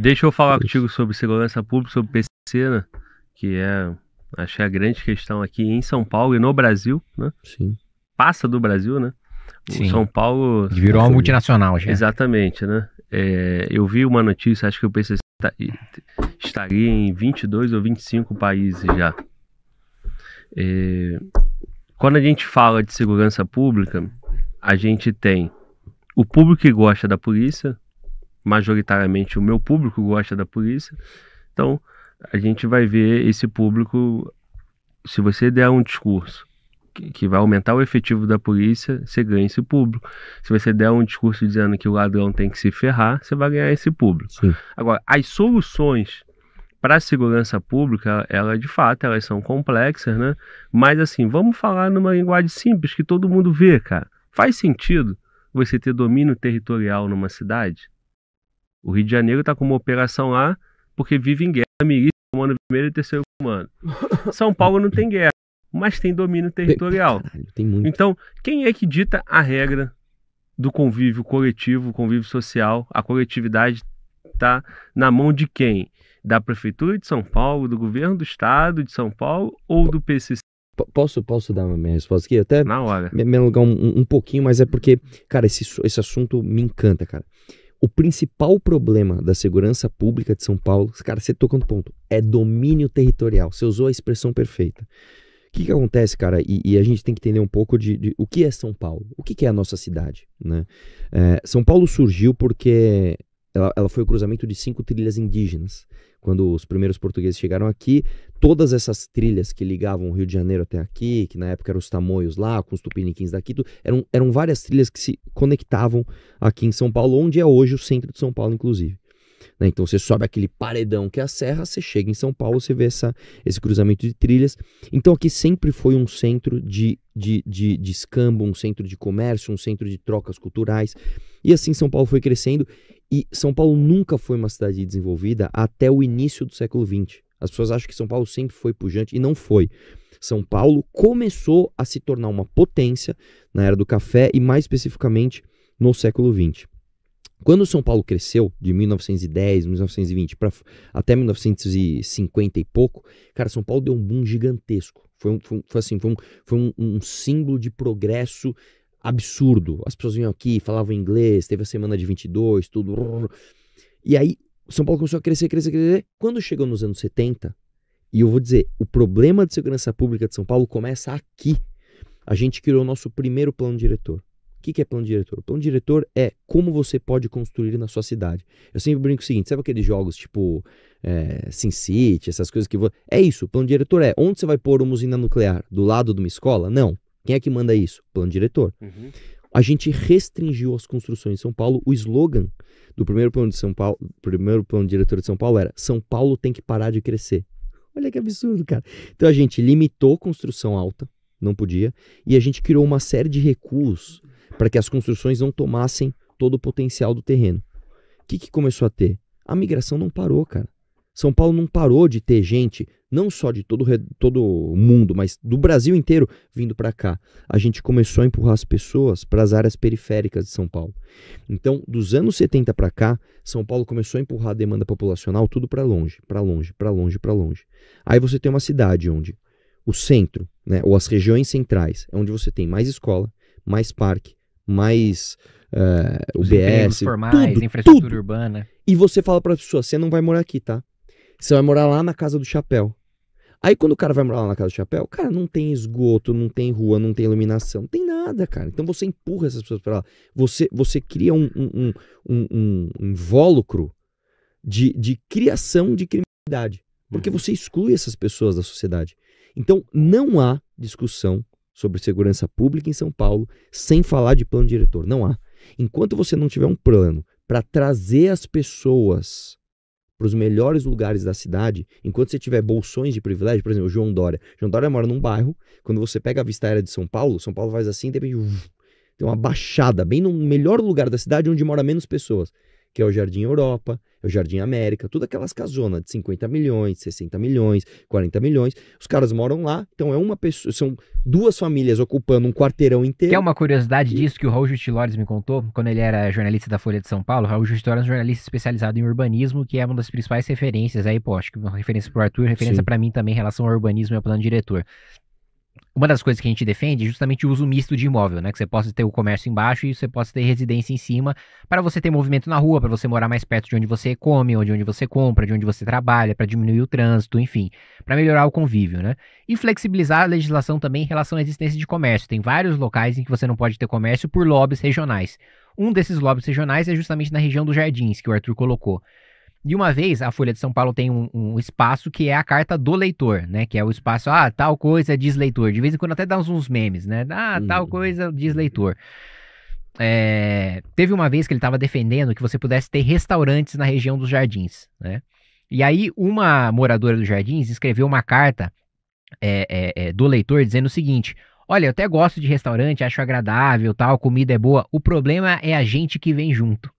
Deixa eu falar contigo sobre segurança pública, sobre PCC, né? Que acho que é a grande questão aqui em São Paulo e no Brasil, né? Sim. Passa do Brasil, né? O Sim. São Paulo... Virou uma multinacional já. Exatamente, né? Eu vi uma notícia, acho que o PCC estaria em 22 ou 25 países já. Quando a gente fala de segurança pública, a gente tem o público que gosta da polícia, majoritariamente o meu público gosta da polícia, então a gente vai ver esse público, se você der um discurso que vai aumentar o efetivo da polícia, você ganha esse público. Se você der um discurso dizendo que o ladrão tem que se ferrar, você vai ganhar esse público. Sim. Agora, as soluções para a segurança pública, de fato, elas são complexas, né? Mas assim, vamos falar numa linguagem simples que todo mundo vê, cara. Faz sentido você ter domínio territorial numa cidade? O Rio de Janeiro está com uma operação lá porque vive em guerra, milícia, comando primeiro e terceiro comando. São Paulo não tem guerra, mas tem domínio territorial. Caralho, tem muito. Então, quem é que dita a regra do convívio coletivo, convívio social? A coletividade está na mão de quem? Da Prefeitura de São Paulo, do Governo do Estado de São Paulo ou do PCC? Posso dar uma minha resposta aqui? Até Na hora. me alugar um pouquinho, mas é porque, cara, esse assunto me encanta, cara. O principal problema da segurança pública de São Paulo, cara, você tocou no ponto, é domínio territorial. Você usou a expressão perfeita. O que acontece, cara? E a gente tem que entender um pouco de o que é São Paulo. O que é a nossa cidade, né? São Paulo surgiu porque ela foi o cruzamento de 5 trilhas indígenas. Quando os primeiros portugueses chegaram aqui, todas essas trilhas que ligavam o Rio de Janeiro até aqui, que na época eram os tamoios lá, com os tupiniquins daqui, eram várias trilhas que se conectavam aqui em São Paulo, onde é hoje o centro de São Paulo, inclusive. Né? Então você sobe aquele paredão que é a serra, você chega em São Paulo, você vê esse cruzamento de trilhas. Então aqui sempre foi um centro de escambo, um centro de comércio, um centro de trocas culturais. E assim São Paulo foi crescendo. E São Paulo nunca foi uma cidade desenvolvida até o início do século XX. As pessoas acham que São Paulo sempre foi pujante, e não foi. São Paulo começou a se tornar uma potência na era do café e mais especificamente no século XX. Quando São Paulo cresceu, de 1910, 1920 até 1950 e pouco, cara, São Paulo deu um boom gigantesco. Foi um símbolo de progresso absurdo. As pessoas vinham aqui, falavam inglês, teve a semana de 22, tudo. E aí, São Paulo começou a crescer. Quando chegou nos anos 70, e eu vou dizer, o problema de segurança pública de São Paulo começa aqui. A gente criou o nosso primeiro plano diretor. O que é plano diretor? O plano diretor é como você pode construir na sua cidade. Eu sempre brinco o seguinte, sabe aqueles jogos tipo SimCity, essas coisas que... É isso, o plano diretor é onde você vai pôr uma usina nuclear? Do lado de uma escola? Não. Quem é que manda isso? Plano diretor. Uhum. A gente restringiu as construções em São Paulo. O slogan do primeiro plano de São Paulo, primeiro plano diretor de São Paulo era: São Paulo tem que parar de crescer. Olha que absurdo, cara. Então a gente limitou construção alta, não podia, e a gente criou uma série de recuos para que as construções não tomassem todo o potencial do terreno. O que começou a ter? A migração não parou, cara. São Paulo não parou de ter gente, não só de todo o mundo, mas do Brasil inteiro vindo para cá. A gente começou a empurrar as pessoas para as áreas periféricas de São Paulo. Então, dos anos 70 para cá, São Paulo começou a empurrar a demanda populacional tudo para longe, para longe, para longe, para longe. Aí você tem uma cidade onde o centro, né, ou as regiões centrais, é onde você tem mais escola, mais parque, mais UBS, formais, infraestrutura urbana. E você fala para a pessoa, você não vai morar aqui, tá? Você vai morar lá na Casa do Chapéu. Aí quando o cara vai morar lá na Casa do Chapéu, cara, não tem esgoto, não tem rua, não tem iluminação, não tem nada, cara. Então você empurra essas pessoas para lá. Você cria um invólucro de criação de criminalidade. Porque você exclui essas pessoas da sociedade. Então não há discussão sobre segurança pública em São Paulo sem falar de plano diretor. Não há. Enquanto você não tiver um plano para trazer as pessoas para os melhores lugares da cidade, enquanto você tiver bolsões de privilégio, por exemplo, o João Dória. João Dória mora num bairro, quando você pega a vista aérea de São Paulo faz assim, de repente tem uma baixada, bem no melhor lugar da cidade, onde mora menos pessoas. que é o Jardim Europa, é o Jardim América, todas aquelas casonas de 50 milhões, 60 milhões, 40 milhões. Os caras moram lá, então é uma pessoa, são duas famílias ocupando um quarteirão inteiro. Que é uma curiosidade disso que o Raul Justilores me contou, quando ele era jornalista da Folha de São Paulo. O Raul Justilores é um jornalista especializado em urbanismo, que é uma das principais referências aí, pô, acho que uma referência pro Arthur, referência para mim também em relação ao urbanismo e ao plano diretor. Uma das coisas que a gente defende é justamente o uso misto de imóvel, né? Que você possa ter o comércio embaixo e você possa ter residência em cima, para você ter movimento na rua, para você morar mais perto de onde você come, ou de onde você compra, de onde você trabalha, para diminuir o trânsito, enfim, para melhorar o convívio, né? E flexibilizar a legislação também em relação à existência de comércio. Tem vários locais em que você não pode ter comércio por lobbies regionais. Um desses lobbies regionais é justamente na região dos Jardins, que o Arthur colocou. E uma vez, a Folha de São Paulo tem um espaço que é a carta do leitor, né? Que é o espaço, tal coisa diz leitor. De vez em quando até dá uns memes, né? Tal coisa diz leitor. Teve uma vez que ele estava defendendo que você pudesse ter restaurantes na região dos Jardins, né? E aí, uma moradora dos Jardins escreveu uma carta do leitor dizendo o seguinte: olha, eu até gosto de restaurante, acho agradável, tal, comida é boa. O problema é a gente que vem junto.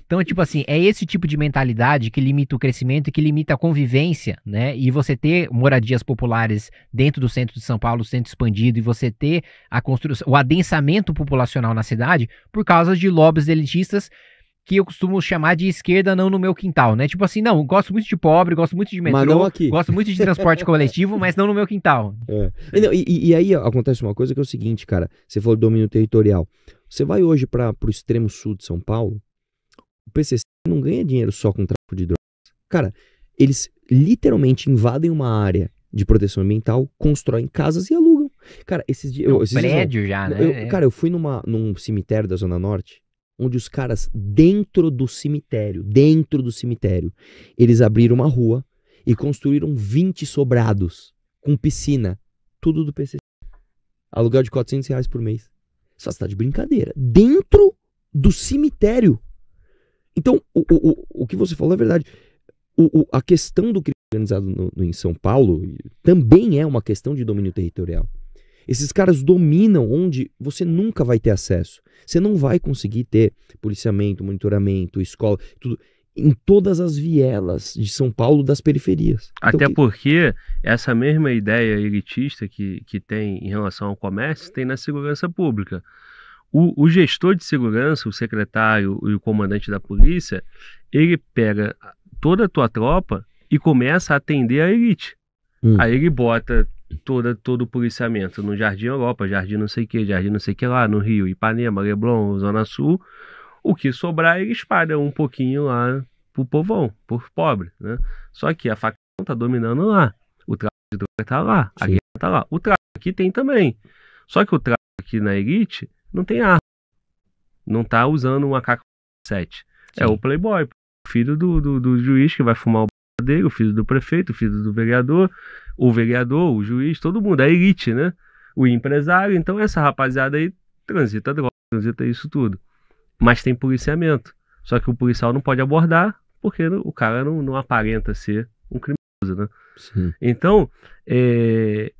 Então, tipo assim, é esse tipo de mentalidade que limita o crescimento e que limita a convivência, né? E você ter moradias populares dentro do centro de São Paulo, centro expandido, e você ter a construção, o adensamento populacional na cidade por causa de lobbies elitistas que eu costumo chamar de esquerda não no meu quintal, né? Tipo assim, não, gosto muito de pobre, gosto muito de metrô, gosto muito de transporte coletivo, mas não no meu quintal. E aí acontece uma coisa que é o seguinte, cara, você falou de domínio territorial. Você vai hoje para o extremo sul de São Paulo, o PCC não ganha dinheiro só com tráfico de drogas. Cara, eles literalmente invadem uma área de proteção ambiental, constroem casas e alugam. Cara, esses dias... prédio já, né? Cara, eu fui num cemitério da Zona Norte, onde os caras, dentro do cemitério, eles abriram uma rua e construíram 20 sobrados com piscina. Tudo do PCC. Aluguel de R$400 por mês. Só está de brincadeira. Dentro do cemitério. Então, o que você falou é verdade. A questão do crime organizado em São Paulo também é uma questão de domínio territorial. Esses caras dominam onde você nunca vai ter acesso. Você não vai conseguir ter policiamento, monitoramento, escola, tudo em todas as vielas de São Paulo das periferias. Até porque essa mesma ideia elitista que tem em relação ao comércio tem na segurança pública. O gestor de segurança, o secretário e o comandante da polícia, ele pega toda a tua tropa e começa a atender a elite. Aí ele bota todo o policiamento no Jardim Europa, Jardim não sei o que lá, no Rio, Ipanema, Leblon, Zona Sul. O que sobrar, ele espalha um pouquinho lá pro povão, por pobre, né? Só que a facção tá dominando lá. O tráfico de droga tá lá, a guerra tá lá. O tráfico aqui tem também. Só que o tráfico aqui na elite não tem arma. Não tá usando um AK-47. É o playboy, o filho do juiz que vai fumar o dele, o filho do prefeito, o filho do vereador, o juiz, todo mundo, a elite, né? O empresário. Então essa rapaziada aí transita droga, transita isso tudo. Mas tem policiamento. Só que o policial não pode abordar porque o cara não aparenta ser um criminoso, né? Sim. Então,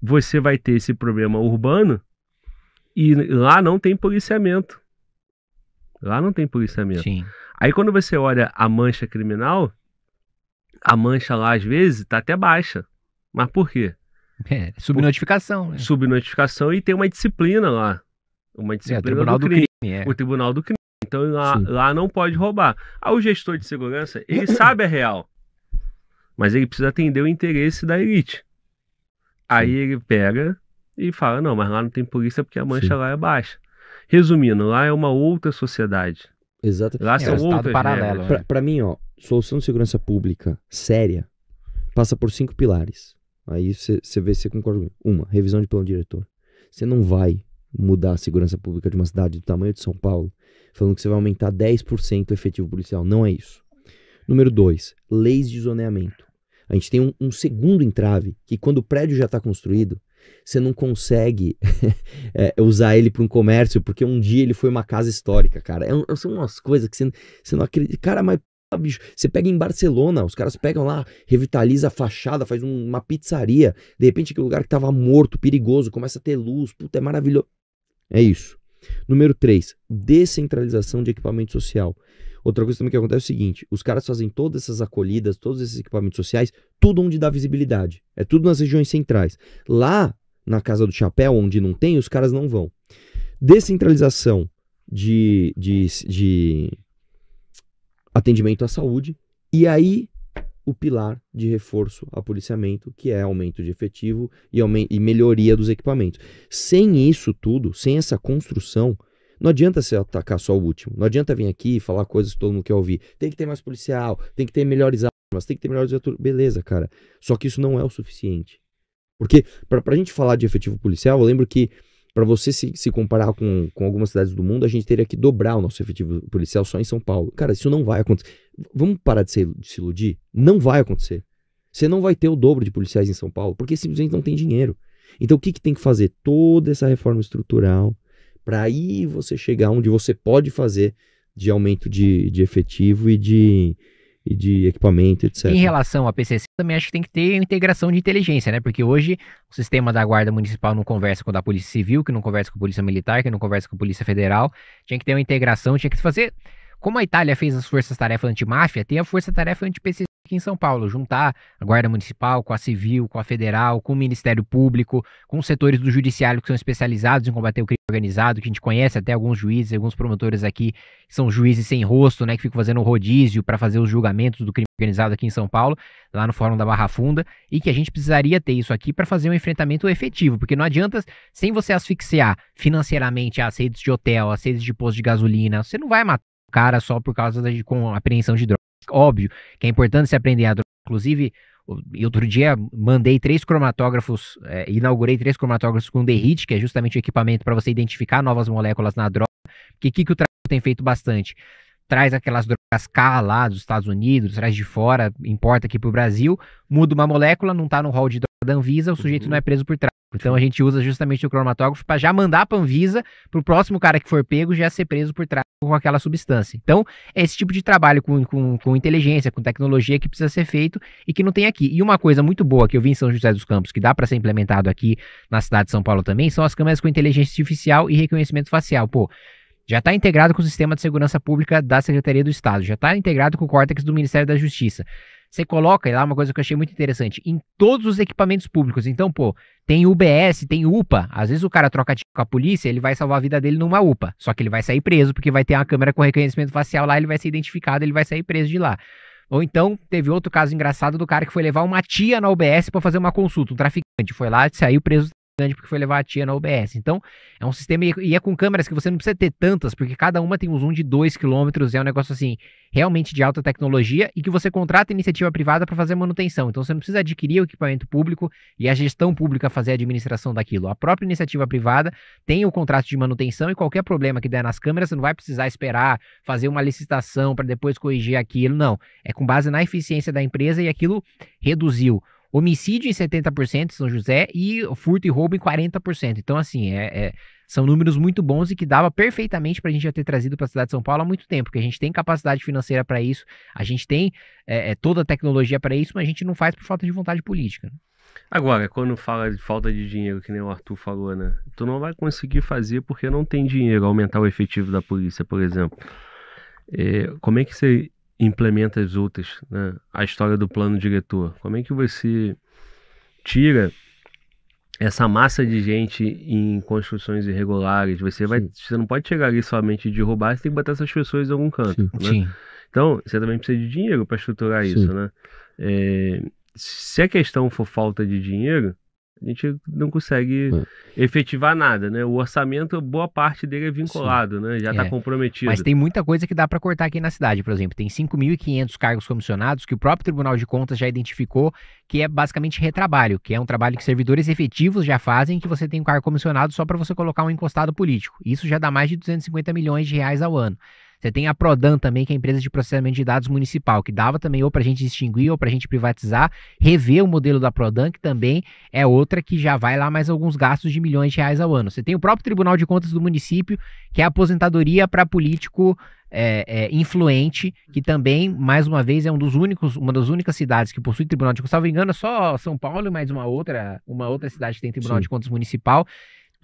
você vai ter esse problema urbano e lá não tem policiamento. Sim. Aí quando você olha a mancha criminal, a mancha lá às vezes tá até baixa. Mas por quê? Subnotificação. Né? Subnotificação e tem uma disciplina lá. Uma disciplina o Tribunal do Crime. O Tribunal do Crime. Então lá não pode roubar. O gestor de segurança, ele sabe a real. Mas ele precisa atender o interesse da elite. Aí ele pega e fala, não, mas lá não tem polícia porque a mancha lá é baixa. Resumindo, lá é uma outra sociedade. Exato. Lá são outras paralelo. regras. Pra mim, solução de segurança pública séria passa por 5 pilares. Aí você vê se você concorda comigo. 1, revisão de plano diretor. Você não vai mudar a segurança pública de uma cidade do tamanho de São Paulo falando que você vai aumentar 10% o efetivo policial. Não é isso. Número 2, leis de zoneamento. A gente tem um segundo entrave, que quando o prédio já está construído, você não consegue usar ele para um comércio, porque um dia ele foi uma casa histórica, cara. São umas coisas que você não acredita. Cara, mas bicho, você pega em Barcelona, os caras pegam lá, revitaliza a fachada, faz uma pizzaria, de repente aquele lugar que tava morto, perigoso, começa a ter luz, puta, é maravilhoso. É isso. Número 3, descentralização de equipamento social. Outra coisa também que acontece é o seguinte, os caras fazem todas essas acolhidas, todos esses equipamentos sociais, tudo onde dá visibilidade. É tudo nas regiões centrais. Lá, na Casa do Chapéu, onde não tem, os caras não vão. Descentralização de atendimento à saúde. E aí, o pilar de reforço a policiamento, que é aumento de efetivo e melhoria dos equipamentos. Sem isso tudo, sem essa construção, não adianta você atacar só o último. Não adianta vir aqui e falar coisas que todo mundo quer ouvir. Tem que ter mais policial, tem que ter melhores armas, tem que ter melhores viaturas. Beleza, cara. Só que isso não é o suficiente. Porque, pra gente falar de efetivo policial, eu lembro que para você se comparar com algumas cidades do mundo, a gente teria que dobrar o nosso efetivo policial só em São Paulo. Cara, isso não vai acontecer. Vamos parar de se iludir? Não vai acontecer. Você não vai ter o dobro de policiais em São Paulo, porque simplesmente não tem dinheiro. Então o que tem que fazer? Toda essa reforma estrutural, para aí você chegar onde você pode fazer de aumento de efetivo e de equipamento, etc. Em relação à PCC, também acho que tem que ter integração de inteligência, né? Porque hoje o sistema da Guarda Municipal não conversa com o da Polícia Civil, que não conversa com a Polícia Militar, que não conversa com a Polícia Federal. Tinha que ter uma integração, tinha que fazer... Como a Itália fez as forças-tarefa antimáfia, tem a força-tarefa anti-PCC aqui em São Paulo. Juntar a Guarda Municipal com a Civil, com a Federal, com o Ministério Público, com os setores do Judiciário que são especializados em combater o crime organizado, que a gente conhece até alguns juízes, alguns promotores aqui, que são juízes sem rosto, né, que ficam fazendo rodízio para fazer os julgamentos do crime organizado aqui em São Paulo, lá no Fórum da Barra Funda, e que a gente precisaria ter isso aqui para fazer um enfrentamento efetivo, porque não adianta, sem você asfixiar financeiramente as redes de hotel, as redes de posto de gasolina, você não vai matar o cara só por causa com apreensão de drogas. Óbvio que é importante se aprender a droga. Inclusive, outro dia mandei 3 cromatógrafos, inaugurei 3 cromatógrafos com DRIT, que é justamente o equipamento para você identificar novas moléculas na droga. Porque o que o tráfico tem feito bastante? Traz aquelas drogas K lá dos Estados Unidos, traz de fora, importa aqui pro Brasil, muda uma molécula, não tá no rol de droga da Anvisa, o sujeito não é preso por tráfico. Então a gente usa justamente o cromatógrafo para já mandar para a Anvisa, pro próximo cara que for pego já ser preso por tráfico com aquela substância. Então é esse tipo de trabalho com inteligência, com tecnologia que precisa ser feito e que não tem aqui. E uma coisa muito boa que eu vi em São José dos Campos, que dá para ser implementado aqui na cidade de São Paulo também, são as câmeras com inteligência artificial e reconhecimento facial. Pô, já está integrado com o Sistema de Segurança Pública da Secretaria do Estado, já está integrado com o Córtex do Ministério da Justiça. Você coloca, e lá uma coisa que eu achei muito interessante, em todos os equipamentos públicos. Então, pô, tem UBS, tem UPA. Às vezes o cara troca com a polícia, ele vai salvar a vida dele numa UPA. Só que ele vai sair preso, porque vai ter uma câmera com reconhecimento facial lá, ele vai ser identificado, ele vai sair preso de lá. Ou então, teve outro caso engraçado do cara que foi levar uma tia na UBS para fazer uma consulta. Um traficante foi lá e saiu preso porque foi levar a tia na UBS. Então, é um sistema, e é com câmeras que você não precisa ter tantas, porque cada uma tem um zoom de 2 km, é um negócio assim, realmente de alta tecnologia, e que você contrata iniciativa privada para fazer manutenção. Então, você não precisa adquirir o equipamento público e a gestão pública fazer a administração daquilo. A própria iniciativa privada tem o contrato de manutenção e qualquer problema que der nas câmeras, você não vai precisar esperar fazer uma licitação para depois corrigir aquilo, não. É com base na eficiência da empresa e aquilo reduziu homicídio em 70% em São José e furto e roubo em 40%. Então, assim, são números muito bons e que dava perfeitamente para a gente já ter trazido para a cidade de São Paulo há muito tempo, porque a gente tem capacidade financeira para isso, a gente tem toda a tecnologia para isso, mas a gente não faz por falta de vontade política. Agora, quando fala de falta de dinheiro, que nem o Arthur falou, né? Tu não vai conseguir fazer porque não tem dinheiro, aumentar o efetivo da polícia, por exemplo. Como é que você implementa as outras, né? A história do plano diretor. Como é que você tira essa massa de gente em construções irregulares? Você não pode chegar ali somente de roubar, você tem que botar essas pessoas em algum canto. Né? Sim. Então, você também precisa de dinheiro para estruturar isso, né? Se a questão for falta de dinheiro, a gente não consegue efetivar nada, né? O orçamento, boa parte dele é vinculado, né? Já está comprometido. Mas tem muita coisa que dá para cortar aqui na cidade, por exemplo. Tem 5.500 cargos comissionados que o próprio Tribunal de Contas já identificou que é basicamente retrabalho, que é um trabalho que servidores efetivos já fazem, que você tem um cargo comissionado só para você colocar um encostado político. Isso já dá mais de 250 milhões de reais ao ano. Você tem a Prodan também, que é a empresa de processamento de dados municipal, que dava também ou para a gente extinguir ou para a gente privatizar, rever o modelo da Prodan, que também é outra que já vai lá mais alguns gastos de milhões de reais ao ano. Você tem o próprio Tribunal de Contas do município, que é a aposentadoria para político influente, que também, mais uma vez, é uma das únicas cidades que possui Tribunal de Contas. Se não me engano, é só São Paulo e mais uma outra cidade que tem Tribunal de Contas municipal.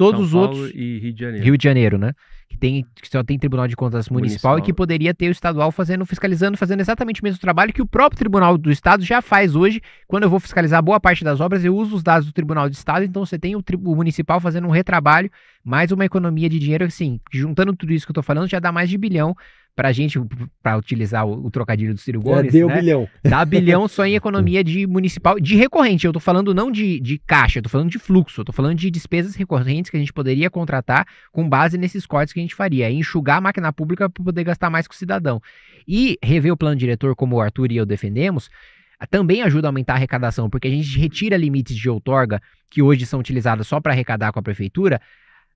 todos os São Paulo outros... e Rio de Janeiro. Rio de Janeiro, né? Que só tem Tribunal de Contas municipal e que poderia ter o estadual fiscalizando, fazendo exatamente o mesmo trabalho que o próprio Tribunal do Estado já faz hoje. Quando eu vou fiscalizar boa parte das obras, eu uso os dados do Tribunal do Estado, então você tem o municipal fazendo um retrabalho, mais uma economia de dinheiro, assim, juntando tudo isso que eu tô falando, já dá mais de bilhão pra gente, pra utilizar o trocadilho do Ciro Gomes, deu né? bilhão. Dá bilhão só em economia de municipal, de recorrente. Eu tô falando não de caixa, eu tô falando de fluxo, eu tô falando de despesas recorrentes que a gente poderia contratar com base nesses cortes que a gente faria, enxugar a máquina pública para poder gastar mais com o cidadão. E rever o plano diretor, como o Arthur e eu defendemos, também ajuda a aumentar a arrecadação, porque a gente retira limites de outorga que hoje são utilizados só para arrecadar com a prefeitura,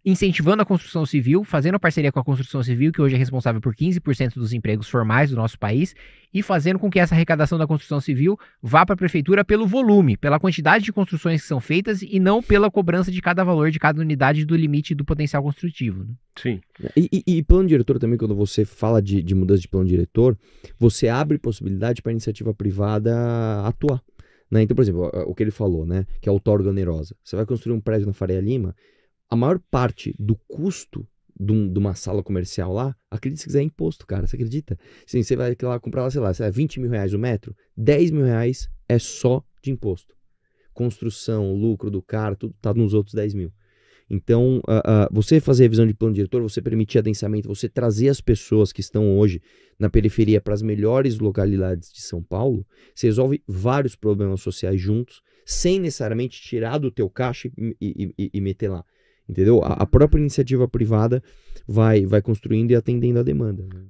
incentivando a construção civil, fazendo parceria com a construção civil, que hoje é responsável por 15% dos empregos formais do nosso país, e fazendo com que essa arrecadação da construção civil vá para a prefeitura pelo volume, pela quantidade de construções que são feitas e não pela cobrança de cada valor de cada unidade do limite do potencial construtivo. Né? Sim. E plano diretor também, quando você fala de mudança de plano diretor, você abre possibilidade para a iniciativa privada atuar. Né? Então, por exemplo, o que ele falou, né, que é a outorga onerosa. Você vai construir um prédio na Faria Lima, a maior parte do custo de uma sala comercial lá, acredite se quiser, é imposto, cara, você acredita? Sim, você vai lá comprar lá, sei lá, 20 mil reais o metro, 10 mil reais é só de imposto. Construção, lucro do cara, tudo tá nos outros 10 mil. Então, você fazer revisão de plano diretor, você permitir adensamento, você trazer as pessoas que estão hoje na periferia para as melhores localidades de São Paulo, você resolve vários problemas sociais juntos, sem necessariamente tirar do teu caixa e meter lá. Entendeu? A própria iniciativa privada vai construindo e atendendo a demanda. Né?